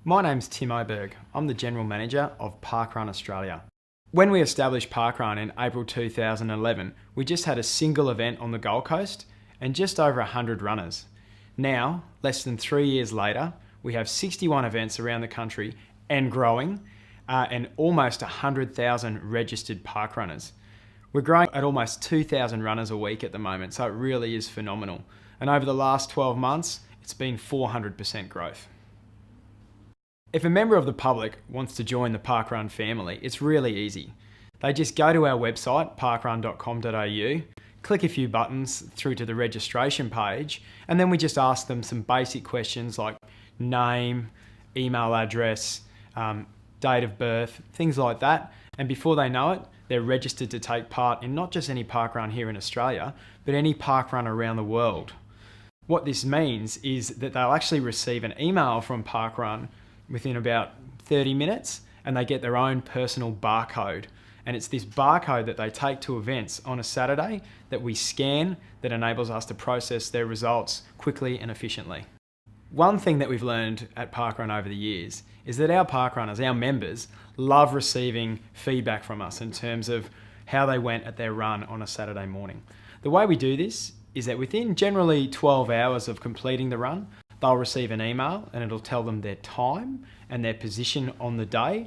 My name's Tim Oberg. I'm the General Manager of Parkrun Australia. When we established Parkrun in April 2011, we just had a single event on the Gold Coast and just over 100 runners. Now, less than 3 years later, we have 61 events around the country and growing, and almost 100,000 registered parkrunners. We're growing at almost 2,000 runners a week at the moment, so it really is phenomenal. And over the last 12 months, it's been 400% growth. If a member of the public wants to join the Parkrun family, it's really easy. They just go to our website, parkrun.com.au, click a few buttons through to the registration page, and then we just ask them some basic questions like name, email address, date of birth, things like that. And before they know it, they're registered to take part in not just any parkrun here in Australia, but any parkrun around the world. What this means is that they'll actually receive an email from Parkrun within about 30 minutes, and they get their own personal barcode. And it's this barcode that they take to events on a Saturday that we scan that enables us to process their results quickly and efficiently. One thing that we've learned at Parkrun over the years is that our parkrunners, our members, love receiving feedback from us in terms of how they went at their run on a Saturday morning. The way we do this is that within generally 12 hours of completing the run, they'll receive an email and it'll tell them their time and their position on the day.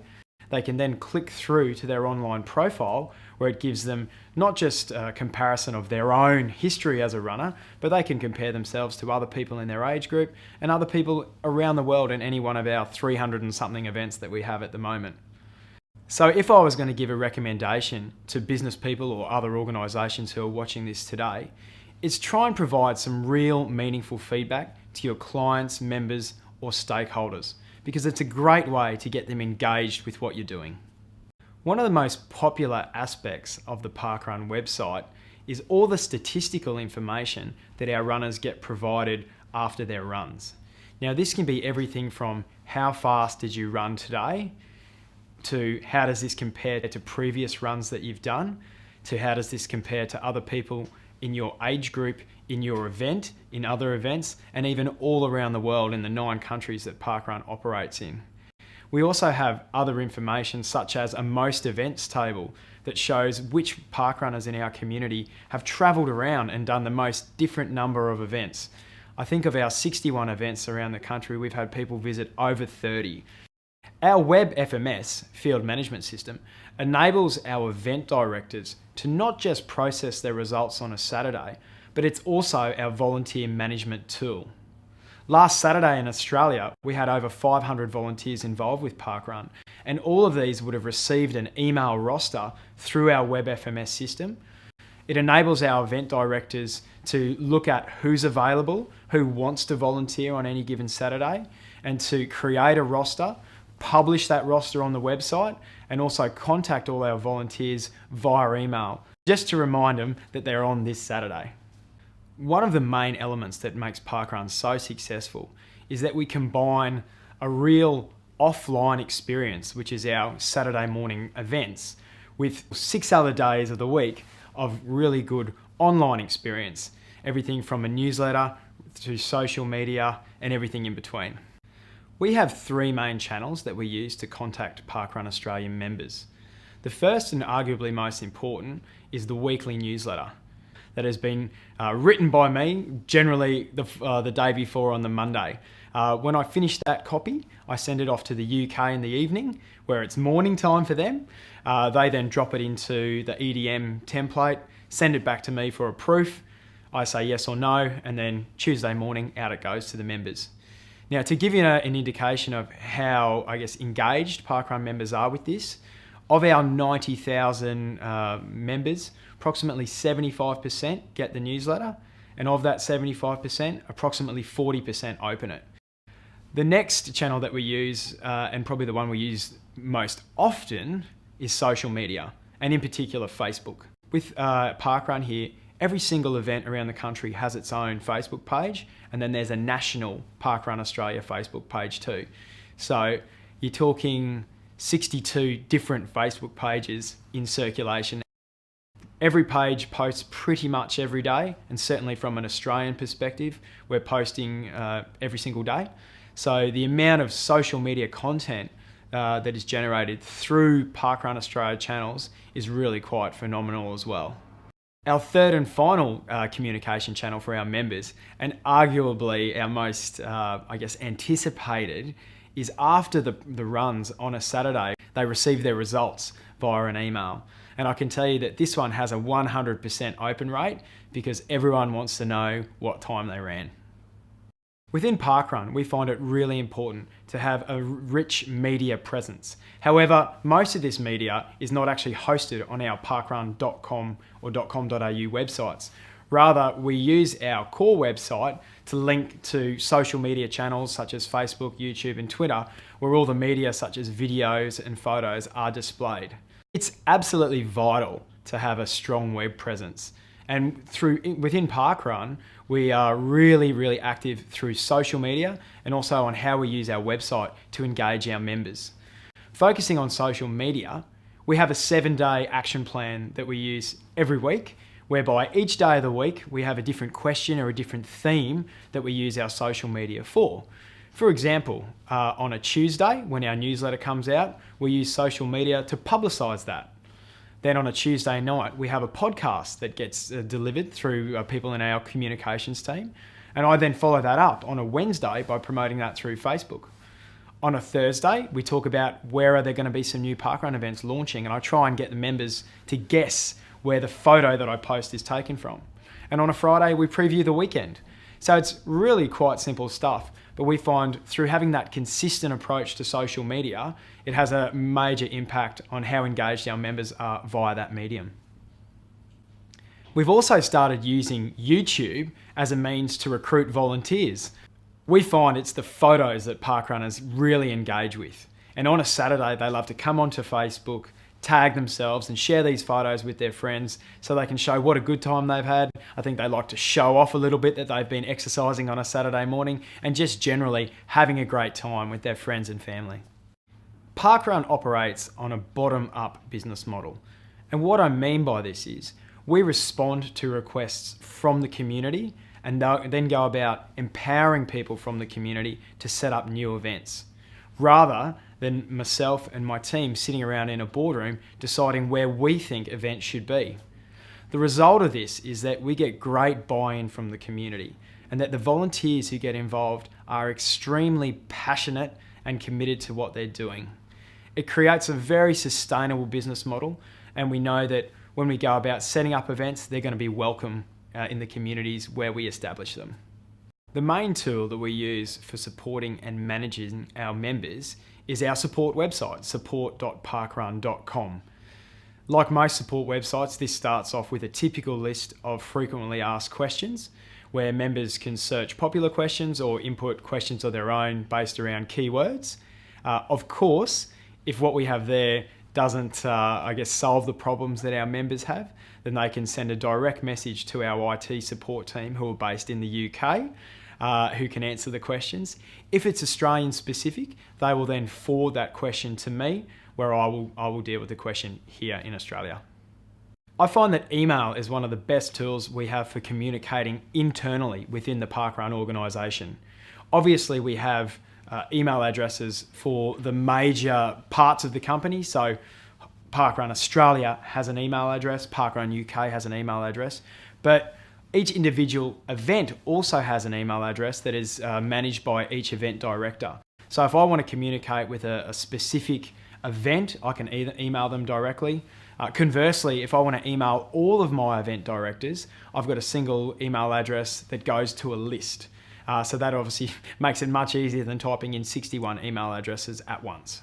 They can then click through to their online profile where it gives them not just a comparison of their own history as a runner, but they can compare themselves to other people in their age group and other people around the world in any one of our 300 and something events that we have at the moment. So if I was going to give a recommendation to business people or other organisations who are watching this today, it's try and provide some real meaningful feedback to your clients, members or stakeholders, because it's a great way to get them engaged with what you're doing. One of the most popular aspects of the Parkrun website is all the statistical information that our runners get provided after their runs. Now this can be everything from how fast did you run today, to how does this compare to previous runs that you've done, to how does this compare to other people in your age group, in your event, in other events, and even all around the world in the 9 countries that Parkrun operates in. We also have other information such as a most events table that shows which parkrunners in our community have travelled around and done the most different number of events. I think of our 61 events around the country, we've had people visit over 30. Our web FMS, Field Management System, enables our event directors to not just process their results on a Saturday, but it's also our volunteer management tool. Last Saturday in Australia, we had over 500 volunteers involved with Parkrun, and all of these would have received an email roster through our web FMS system. It enables our event directors to look at who's available, who wants to volunteer on any given Saturday, and to create a roster, publish that roster on the website, and also contact all our volunteers via email, just to remind them that they're on this Saturday. One of the main elements that makes Parkrun so successful is that we combine a real offline experience, which is our Saturday morning events, with 6 other days of the week of really good online experience, everything from a newsletter to social media and everything in between. We have 3 main channels that we use to contact Parkrun Australia members. The first and arguably most important is the weekly newsletter that has been written by me, generally the day before on the Monday. When I finish that copy, I send it off to the UK in the evening, where it's morning time for them. They then drop it into the EDM template, send it back to me for a proof. I say yes or no, and then Tuesday morning, out it goes to the members. Now, to give you an indication of how, engaged Parkrun members are with this, of our 90,000 members, approximately 75% get the newsletter, and of that 75%, approximately 40% open it. The next channel that we use, and probably the one we use most often, is social media, and in particular Facebook. With Parkrun here, every single event around the country has its own Facebook page, and then there's a national Parkrun Australia Facebook page too. So you're talking 62 different Facebook pages in circulation. Every page posts pretty much every day, and certainly from an Australian perspective, we're posting every single day. So the amount of social media content that is generated through Parkrun Australia channels is really quite phenomenal as well. Our third and final communication channel for our members, and arguably our most, anticipated, is after the runs on a Saturday, they receive their results via an email. And I can tell you that this one has a 100% open rate because everyone wants to know what time they ran. Within Parkrun, we find it really important to have a rich media presence. However, most of this media is not actually hosted on our parkrun.com or .com.au websites. Rather, we use our core website to link to social media channels such as Facebook, YouTube, and Twitter, where all the media such as videos and photos are displayed. It's absolutely vital to have a strong web presence. And within Parkrun, we are really active through social media and also on how we use our website to engage our members. Focusing on social media, we have a 7-day action plan that we use every week, whereby each day of the week we have a different question or a different theme that we use our social media for. For example, on a Tuesday when our newsletter comes out, we use social media to publicize that. Then on a Tuesday night, we have a podcast that gets delivered through people in our communications team. And I then follow that up on a Wednesday by promoting that through Facebook. On a Thursday, we talk about where are there going to be some new parkrun events launching, and I try and get the members to guess where the photo that I post is taken from. And on a Friday, we preview the weekend. So it's really quite simple stuff, but we find through having that consistent approach to social media, it has a major impact on how engaged our members are via that medium. We've also started using YouTube as a means to recruit volunteers. We find it's the photos that parkrunners really engage with. And on a Saturday, they love to come onto Facebook, tag themselves and share these photos with their friends so they can show what a good time they've had. I think they like to show off a little bit that they've been exercising on a Saturday morning and just generally having a great time with their friends and family. Parkrun operates on a bottom-up business model. And what I mean by this is we respond to requests from the community and then go about empowering people from the community to set up new events, rather than myself and my team sitting around in a boardroom deciding where we think events should be. The result of this is that we get great buy-in from the community and that the volunteers who get involved are extremely passionate and committed to what they're doing. It creates a very sustainable business model, and we know that when we go about setting up events, they're going to be welcome in the communities where we establish them. The main tool that we use for supporting and managing our members is our support website, support.parkrun.com. Like most support websites, this starts off with a typical list of frequently asked questions where members can search popular questions or input questions of their own based around keywords. Of course, if what we have there doesn't, solve the problems that our members have, then they can send a direct message to our IT support team who are based in the UK, who can answer the questions. If it's Australian specific, they will then forward that question to me, where I will deal with the question here in Australia. I find that email is one of the best tools we have for communicating internally within the Parkrun organisation. Obviously, we have email addresses for the major parts of the company. So Parkrun Australia has an email address, Parkrun UK has an email address, but each individual event also has an email address that is managed by each event director. So if I want to communicate with a specific event, I can either email them directly. Conversely, if I want to email all of my event directors, I've got a single email address that goes to a list. So that obviously makes it much easier than typing in 61 email addresses at once.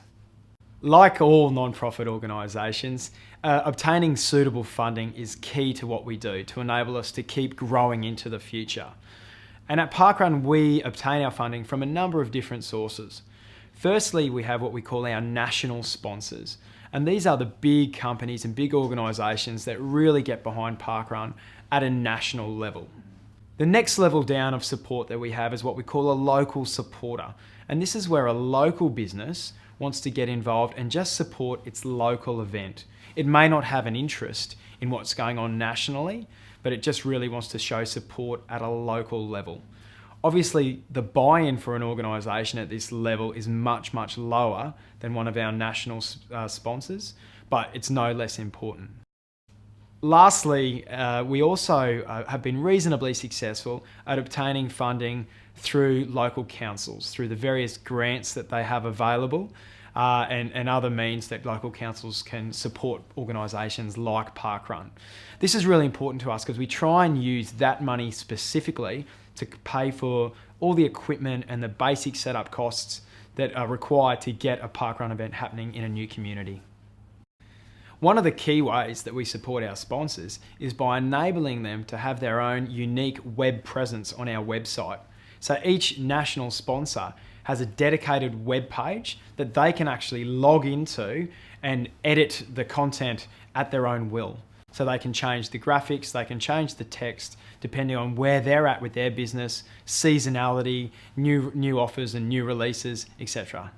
Like all non-profit organisations, obtaining suitable funding is key to what we do to enable us to keep growing into the future. And at Parkrun, we obtain our funding from a number of different sources. Firstly, we have what we call our national sponsors. And these are the big companies and big organisations that really get behind Parkrun at a national level. The next level down of support that we have is what we call a local supporter. And this is where a local business wants to get involved and just support its local event. It may not have an interest in what's going on nationally, but it just really wants to show support at a local level. Obviously, the buy-in for an organisation at this level is much, much lower than one of our national sponsors, but it's no less important. Lastly, we also have been reasonably successful at obtaining funding through local councils, through the various grants that they have available, and other means that local councils can support organisations like parkrun. This is really important to us because we try and use that money specifically to pay for all the equipment and the basic setup costs that are required to get a parkrun event happening in a new community. One of the key ways that we support our sponsors is by enabling them to have their own unique web presence on our website. So each national sponsor has a dedicated web page that they can actually log into and edit the content at their own will. So they can change the graphics, they can change the text, depending on where they're at with their business, seasonality, new offers and new releases, etc.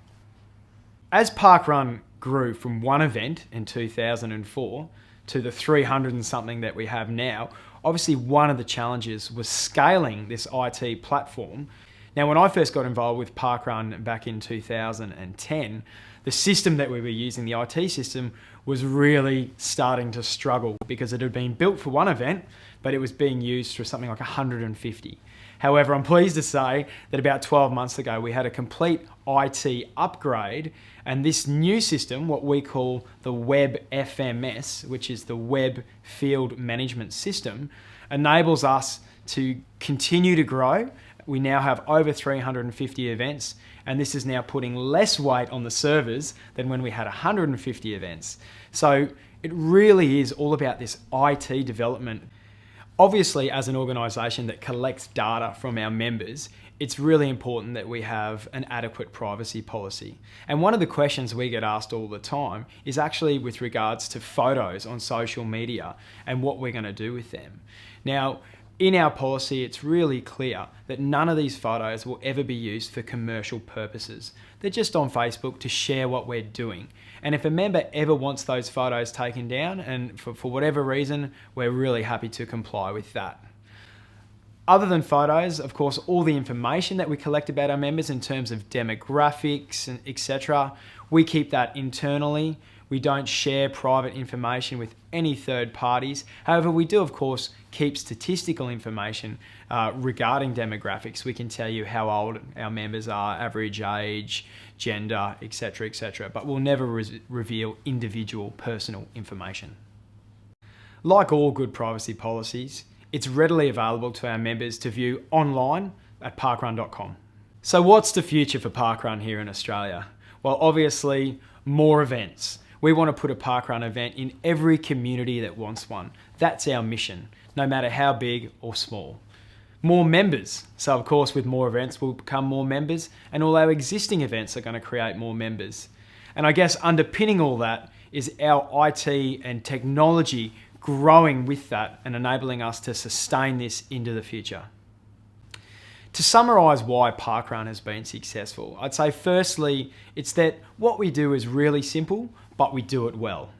As parkrun grew from one event in 2004 to the 300 and something that we have now, obviously one of the challenges was scaling this IT platform. Now, when I first got involved with parkrun back in 2010, the system that we were using, the IT system, was really starting to struggle because it had been built for one event, but it was being used for something like 150. However, I'm pleased to say that about 12 months ago, we had a complete IT upgrade, and this new system, what we call the Web FMS, which is the Web Field Management System, enables us to continue to grow. We now have over 350 events, and this is now putting less weight on the servers than when we had 150 events. So it really is all about this IT development. Obviously, as an organisation that collects data from our members, it's really important that we have an adequate privacy policy. And one of the questions we get asked all the time is actually with regards to photos on social media and what we're going to do with them. Now, in our policy, it's really clear that none of these photos will ever be used for commercial purposes. They're just on Facebook to share what we're doing. And if a member ever wants those photos taken down, and for whatever reason, we're really happy to comply with that. Other than photos, of course, all the information that we collect about our members in terms of demographics and etc., we keep that internally. We don't share private information with any third parties. However, we do, of course, keep statistical information regarding demographics. We can tell you how old our members are, average age, gender, etc., etc. But we'll never reveal individual personal information. Like all good privacy policies, it's readily available to our members to view online at parkrun.com. So what's the future for parkrun here in Australia? Well, obviously, more events. We want to put a parkrun event in every community that wants one. That's our mission, no matter how big or small. More members. So of course, with more events, we'll become more members, and all our existing events are going to create more members. And I guess underpinning all that is our IT and technology growing with that and enabling us to sustain this into the future. To summarise why parkrun has been successful, I'd say firstly, it's that what we do is really simple, but we do it well.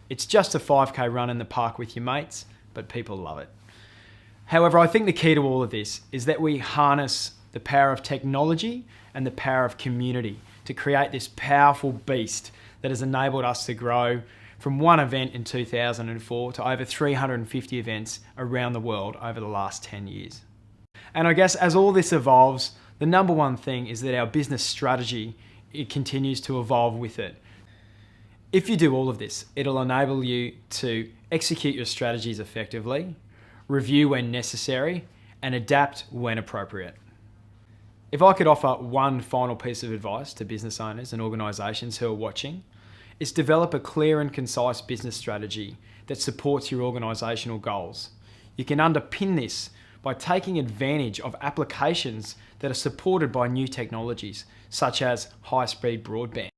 It's just a 5K run in the park with your mates, but people love it. However, I think the key to all of this is that we harness the power of technology and the power of community to create this powerful beast that has enabled us to grow from one event in 2004 to over 350 events around the world over the last 10 years. And I guess as all this evolves, the number one thing is that our business strategy, it continues to evolve with it. If you do all of this, it'll enable you to execute your strategies effectively, review when necessary, and adapt when appropriate. If I could offer one final piece of advice to business owners and organisations who are watching, it's develop a clear and concise business strategy that supports your organisational goals. You can underpin this by taking advantage of applications that are supported by new technologies, such as high-speed broadband.